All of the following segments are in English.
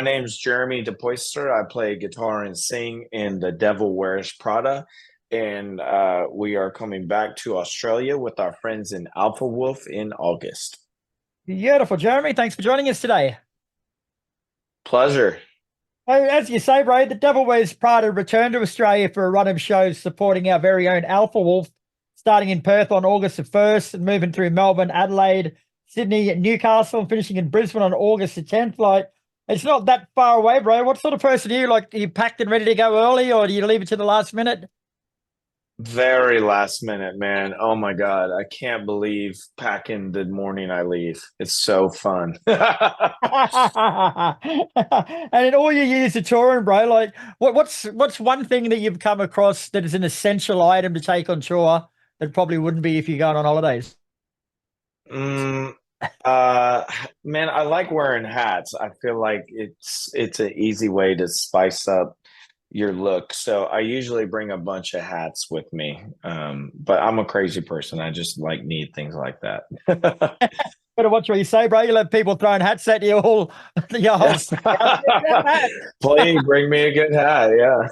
My name's Jeremy DePoyster. I play guitar and sing in the Devil Wears Prada. And we are coming back to Australia with our friends in Alpha Wolf in August. Beautiful, Jeremy. Thanks for joining us today. Pleasure. As you say, bro, the Devil Wears Prada returned to Australia for a run of shows supporting our very own Alpha Wolf, starting in Perth on August the 1st and moving through Melbourne, Adelaide, Sydney, Newcastle, and finishing in Brisbane on August the 10th. Like, it's not that far away, bro. What sort of person are you? Like, are you packed and ready to go early, or do you leave it to the last minute? Very last minute, man. Oh my God. I can't believe packing the morning I leave. It's so fun. And in all your years of touring, bro, like what's one thing that you've come across that is an essential item to take on tour that probably wouldn't be if you're going on holidays? Mm, uh, man, I like wearing hats. I feel like it's an easy way to spice up your look. So I usually bring a bunch of hats with me. But I'm a crazy person. I just like need things like that. Better watch what you say, bro. You'll have people throwing hats at you all your whole Yes. Please bring me a good hat. Yeah.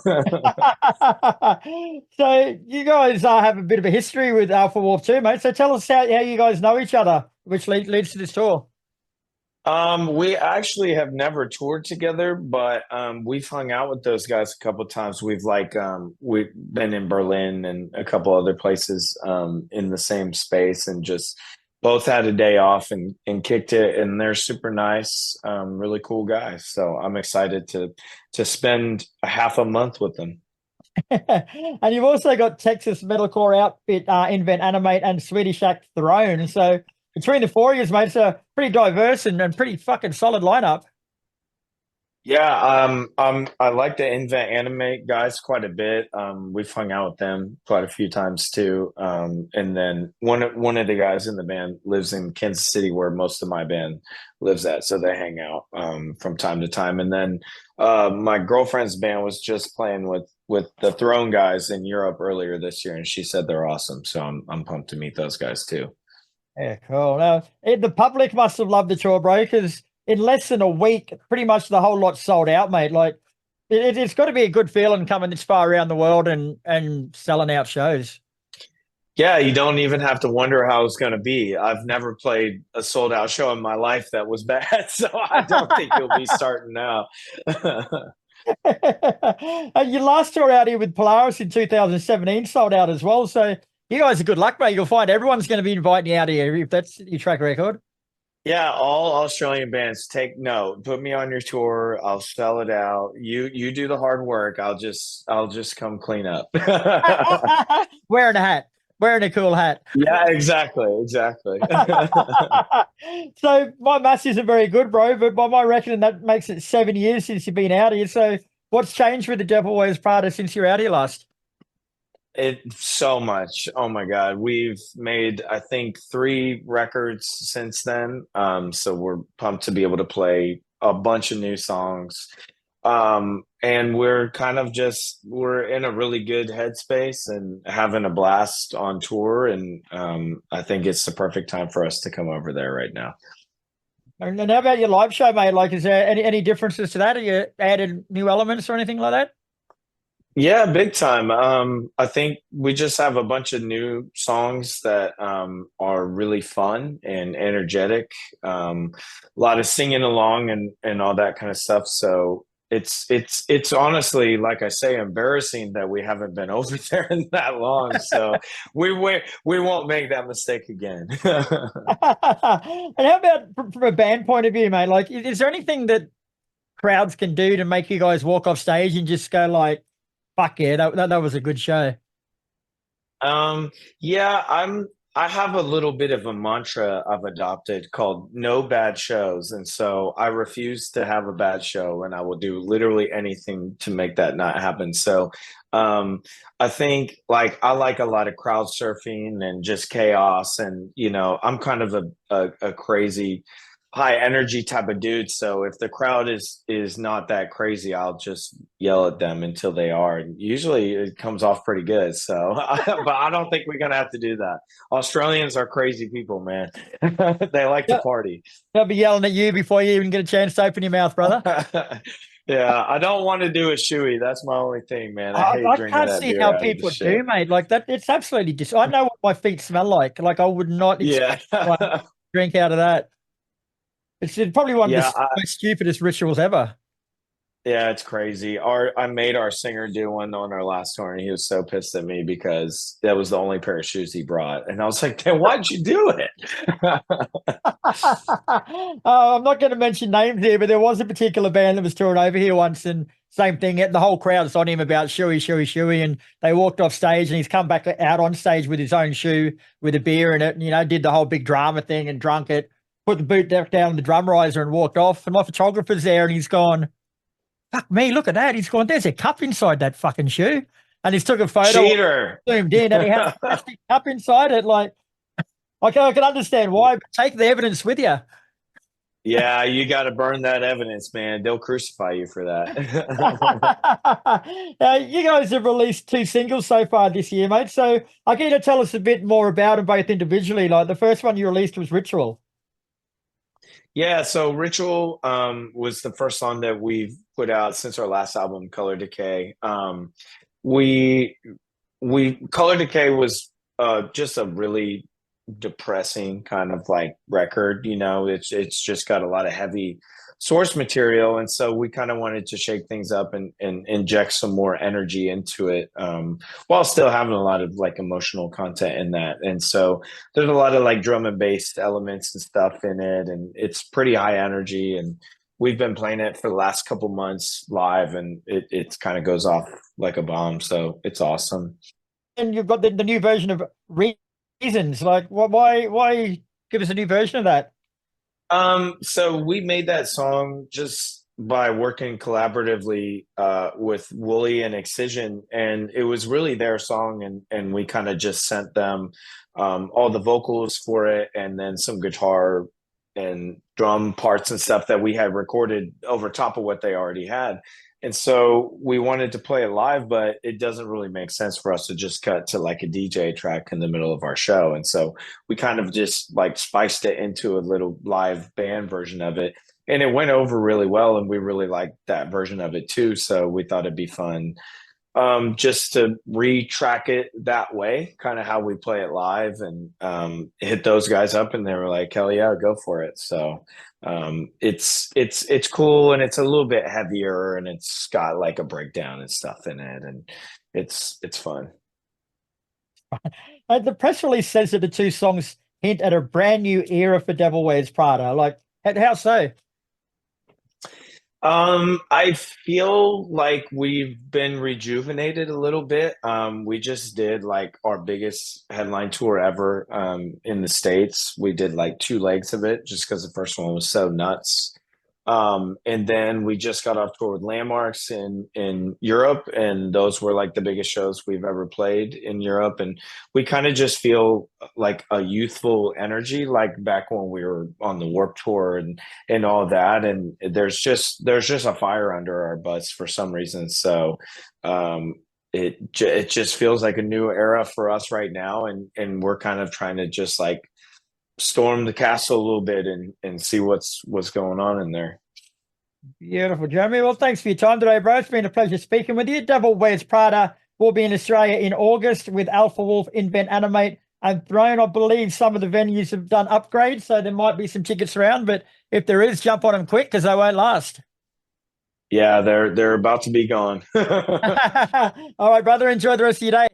So you guys have a bit of a history with Alpha Wolf too, mate. So tell us how you guys know each other, which leads to this tour. We actually have never toured together, but we've hung out with those guys a couple of times. We've been in Berlin and a couple other places in the same space and just both had a day off and kicked it, and they're super nice, really cool guys. So I'm excited to spend a half a month with them. And you've also got Texas metalcore outfit Invent Animate and Swedish Act Throne. So between the four of you, mate, it's a pretty diverse and pretty fucking solid lineup. Yeah, I like the Invent Animate guys quite a bit. We've hung out with them quite a few times too. And then one of the guys in the band lives in Kansas City, where most of my band lives at, so they hang out from time to time. And then my girlfriend's band was just playing with the Throne guys in Europe earlier this year, and she said they're awesome. So I'm pumped to meet those guys too. Yeah, cool. Now, the public must have loved the tour, bro, because in less than a week, pretty much the whole lot sold out, mate. Like, it's got to be a good feeling coming this far around the world and selling out shows. Yeah, you don't even have to wonder how it's going to be. I've never played a sold out show in my life that was bad, so I don't think you'll be starting now. Your last tour out here with Polaris in 2017 sold out as well. So you guys are good luck, mate. You'll find everyone's going to be inviting you out here if that's your track record. Yeah, all Australian bands take note. Put me on your tour. I'll spell it out. You do the hard work. I'll just come clean up. Wearing a hat, wearing a cool hat. Yeah, exactly. So my maths isn't very good, bro, but by my reckoning, that makes it 7 years since you've been out here. So what's changed with the Devil Wears Prada since you're out here last? It so much. Oh my God. We've made, I think, 3 records since then. So we're pumped to be able to play a bunch of new songs. And we're kind of just we're in a really good headspace and having a blast on tour. And I think it's the perfect time for us to come over there right now. And how about your live show, mate? Like, is there any differences to that? Are you added new elements or anything like that? Yeah, big time. I think we just have a bunch of new songs that are really fun and energetic. A lot of singing along and all that kind of stuff. So it's honestly, like I say, embarrassing that we haven't been over there in that long. So we won't make that mistake again. And how about from a band point of view, mate? Like, is there anything that crowds can do to make you guys walk off stage and just go like, "Fuck yeah, that was a good show"? Yeah, I have a little bit of a mantra I've adopted called no bad shows. And so I refuse to have a bad show, and I will do literally anything to make that not happen. So I think like I like a lot of crowd surfing and just chaos. And I'm kind of a crazy high energy type of dude. So if the crowd is not that crazy, I'll just yell at them until they are. And usually it comes off pretty good. So, but I don't think we're gonna have to do that. Australians are crazy people, man. They like to Yeah, party. they'll be yelling at you before you even get a chance to open your mouth, brother. Yeah, I don't want to do a shoey. That's my only thing, man. I hate I drinking can't that see beer how out of the people shit. do, mate. Like that, it's absolutely just. I know what my feet smell like. Like I would not Yeah. expect one to drink out of that. It's probably one of Yeah, the most stupidest rituals ever. yeah, it's crazy. I made our singer do one on our last tour, and he was so pissed at me because that was the only pair of shoes he brought. And I was like, then why'd you do it? I'm not going to mention names here, but there was a particular band that was touring over here once, and same thing. The whole crowd was on him about shoey, shoey, shoey, and they walked off stage, and he's come back out on stage with his own shoe with a beer in it, and did the whole big drama thing and drunk it, put the boot deck down on the drum riser, and walked off. And my photographer's there, and he's gone, "Fuck me, look at that!" He's gone, "There's a cup inside that fucking shoe," and he's took a photo, Cheater. zoomed in, and he had a plastic cup inside it, like. I can understand why, but take the evidence with you. Yeah, you got to burn that evidence, man. They'll crucify you for that. You guys have released 2 singles so far this year, mate. So I get you to tell us a bit more about them both individually. Like the first one you released was Ritual. Yeah, so Ritual was the first song that we've put out since our last album, Color Decay. We Color Decay was just a really depressing kind of like record. It's just got a lot of heavy source material, and so we kind of wanted to shake things up and inject some more energy into it, while still having a lot of like emotional content in that. And so there's a lot of like drum and bass elements and stuff in it, and it's pretty high energy. And we've been playing it for the last couple months live, and it kind of goes off like a bomb, so it's awesome. And you've got the new version of Reasons. Like, why give us a new version of that? So we made that song just by working collaboratively with Wooly and Excision, and it was really their song, and we kind of just sent them all the vocals for it, and then some guitar and drum parts and stuff that we had recorded over top of what they already had. And so we wanted to play it live, but it doesn't really make sense for us to just cut to like a DJ track in the middle of our show. And so we kind of just like spiced it into a little live band version of it. And it went over really well. And we really liked that version of it too. So we thought it'd be fun just to retrack it that way, kind of how we play it live, and hit those guys up, and they were like, "Hell yeah, go for it!" So it's cool, and it's a little bit heavier, and it's got like a breakdown and stuff in it, and it's fun. The press release says that the 2 songs hint at a brand new era for Devil Wears Prada. Like, how so? I feel like we've been rejuvenated a little bit. We just did like our biggest headline tour ever in the States. We did like 2 legs of it just because the first one was so nuts. And then we just got off tour with Landmarks in Europe, and those were like the biggest shows we've ever played in Europe. And we kind of just feel like a youthful energy, like back when we were on the Warped Tour and all that. And there's just a fire under our butts for some reason. So it just feels like a new era for us right now, and we're kind of trying to just like storm the castle a little bit and see what's going on in there. Beautiful, Jeremy. Well, thanks for your time today, bro. It's been a pleasure speaking with you. Devil Wears Prada will be in Australia in August with Alpha Wolf, Invent, Animate, and Throne. I believe some of the venues have done upgrades, so there might be some tickets around, but if there is, jump on them quick because they won't last. Yeah, they're about to be gone. All right, brother. Enjoy the rest of your day.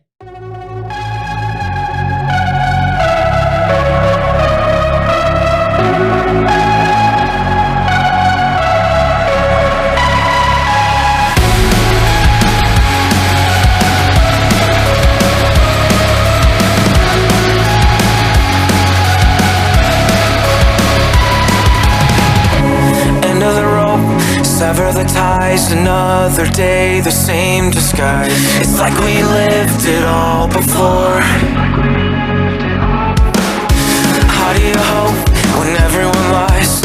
Sever the ties, another day, the same disguise. It's like we lived it all before. How do you hope when everyone lies?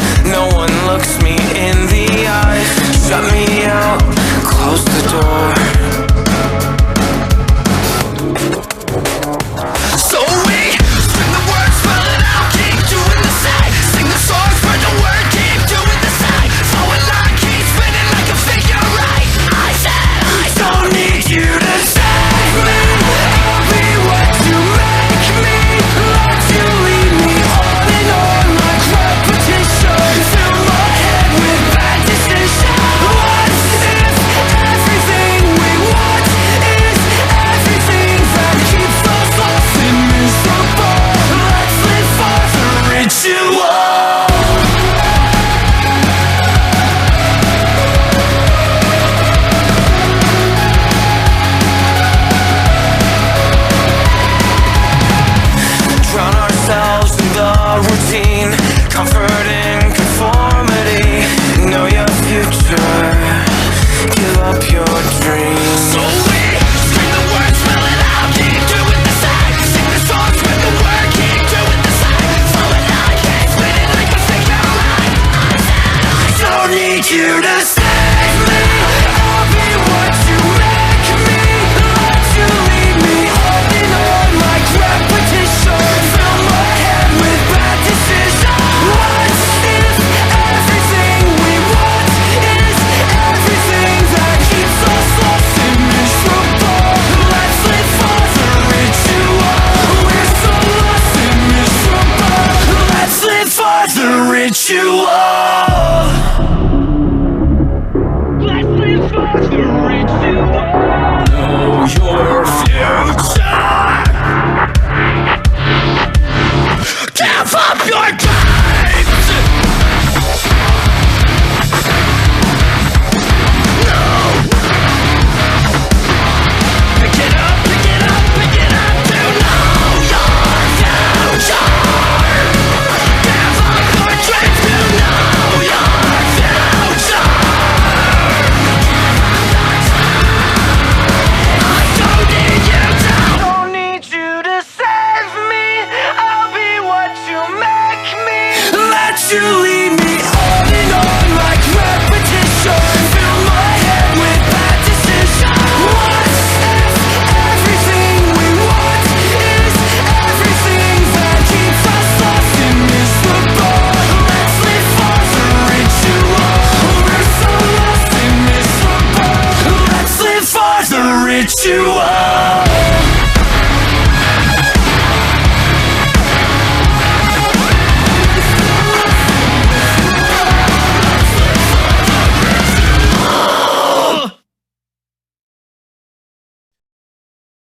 you